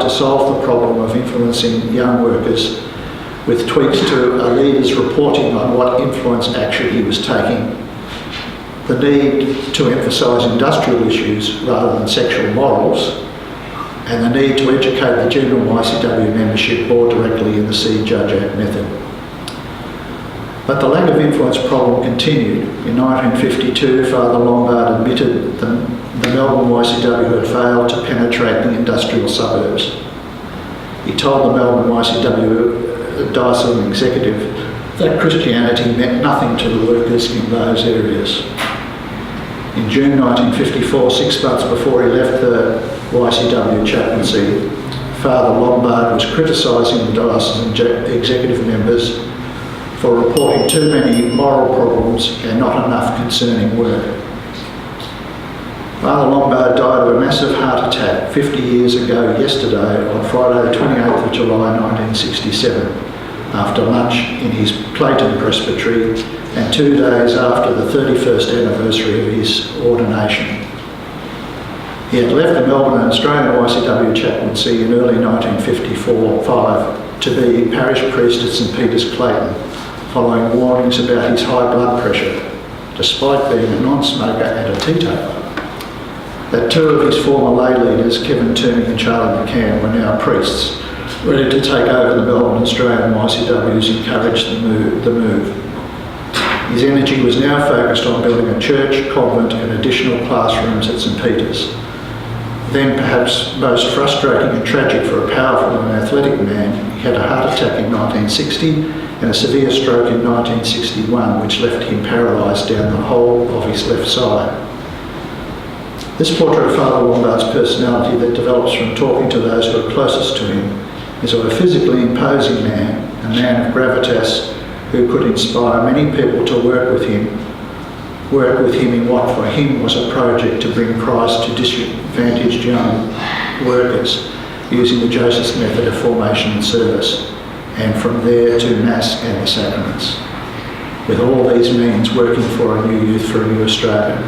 to solve the problem of influencing young workers with tweaks to a leader's reporting on what influence action he was taking, the need to emphasise industrial issues rather than sexual morals, and the need to educate the general YCW membership more directly in the See Judge Act method. But the lack of influence problem continued. In 1952, Father Lombard admitted the Melbourne YCW had failed to penetrate the industrial suburbs. He told the Melbourne YCW diocese executive that Christianity meant nothing to the workers in those areas. In June 1954, 6 months before he left the YCW chaplaincy, Father Lombard was criticising the diocesan executive members for reporting too many moral problems and not enough concerning work. Father Lombard died of a massive heart attack 50 years ago yesterday on Friday 28th of July 1967 after lunch in his Clayton Presbytery and 2 days after the 31st anniversary of his ordination. He had left the Melbourne and Australian YCW chaplaincy in early 1954-5 to be parish priest at St Peter's Clayton, following warnings about his high blood pressure, despite being a non-smoker and a teetotaler. That two of his former lay leaders, Kevin Toomey and Charlie McCann, were now priests, ready to take over the Melbourne Australian YCWs, encouraged the move. His energy was now focused on building a church, convent and additional classrooms at St Peter's. Then, perhaps most frustrating and tragic for a powerful and athletic man, he had a heart attack in 1960 and a severe stroke in 1961, which left him paralysed down the whole of his left side. This portrait of Father Lombard's personality that develops from talking to those who are closest to him is of a physically imposing man, a man of gravitas who could inspire many people to work with him in what for him was a project to bring Christ to disadvantaged young workers using the Jocist method of formation and service, and from there to Mass and the sacraments. With all these means working for a new youth for a new Australia.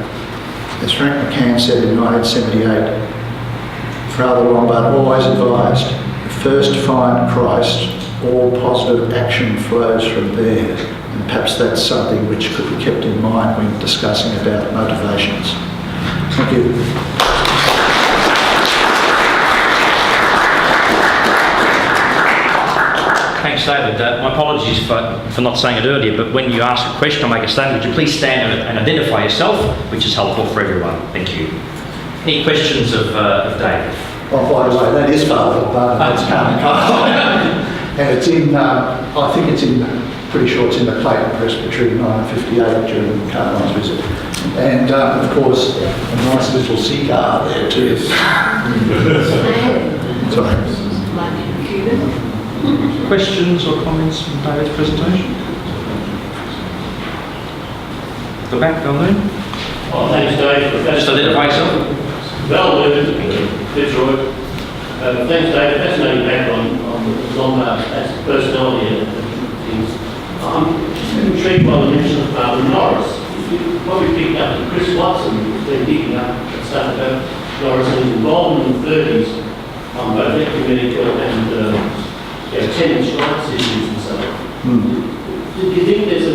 As Frank McCann said in 1978, Father Lombard always advised, first find Christ, all positive action flows from there. And perhaps that's something which could be kept in mind when discussing about motivations. Thank you. Thanks, David. My apologies for not saying it earlier, but when you ask a question or make a statement, would you please stand and identify yourself, which is helpful for everyone. Thank you. Any questions of David? Oh, by the way, that is Father Lombard, that's Carmen. And it's in, I think it's in, pretty sure it's in the Clayton Presbytery in 1958 during Carmine's visit. And of course, a nice little sea car there too. Sorry. Questions or comments from David's presentation? The back, down there. Well, thanks, Dave. Just identify yourself. Well, Detroit. Thanks, Dave. Fascinating background on Lombard's personality and things. I'm just intrigued by the mention of Father Norris. You probably picked up that Chris Watson has been picking up stuff about Norris, and he's involved in the 30s on both ecumenical and tenants' rights issues and so on. Do you think there's a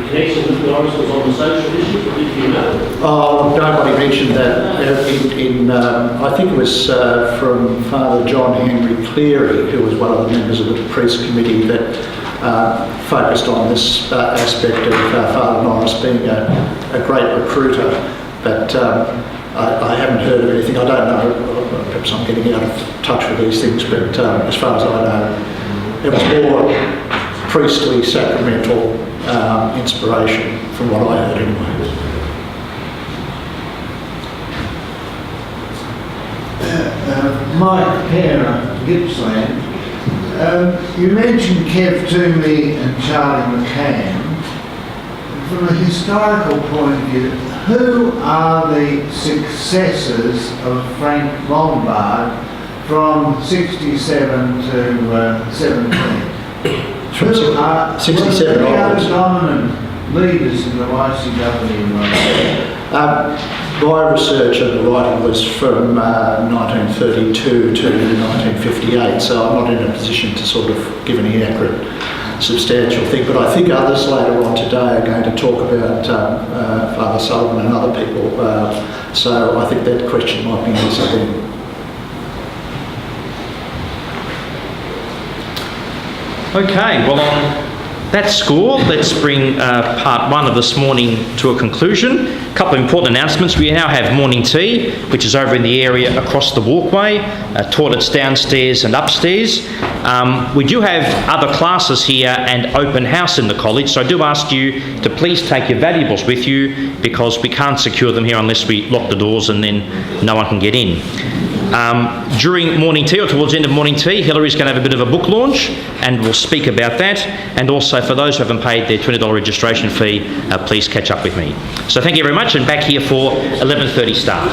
connection with Norris was on the social issues, or did you know? Oh, nobody mentioned that. I think it was from Father John Henry Cleary, who was one of the members of the priest committee that focused on this aspect of Father Norris being a great recruiter. But I haven't heard of anything. I don't know. Perhaps I'm getting out of touch with these things, but as far as I know, it was more priestly, sacramental inspiration from what I heard anyway. Mike Parer, Gippsland. You mentioned Kev Toomey and Charlie McCann. From a historical point of view, who are the successors of Frank Lombard from 67 to 17? From 67 onwards. dominant leaders in the YCW movement? My research and the writing was from 1932 to 1958, so I'm not in a position to sort of give any accurate, substantial thing. But I think others later on today are going to talk about Father Sullivan and other people. So I think that question might be answered then. Okay, well on that score, let's bring part one of this morning to a conclusion. A couple of important announcements. We now have morning tea, which is over in the area across the walkway, toilets downstairs and upstairs. We do have other classes here and open house in the college, so I do ask you to please take your valuables with you, because we can't secure them here unless we lock the doors and then no one can get in. During morning tea, or towards the end of morning tea, Hillary's going to have a bit of a book launch and we'll speak about that. And also for those who haven't paid their $20 registration fee, please catch up with me. So thank you very much, and back here for 11:30 start.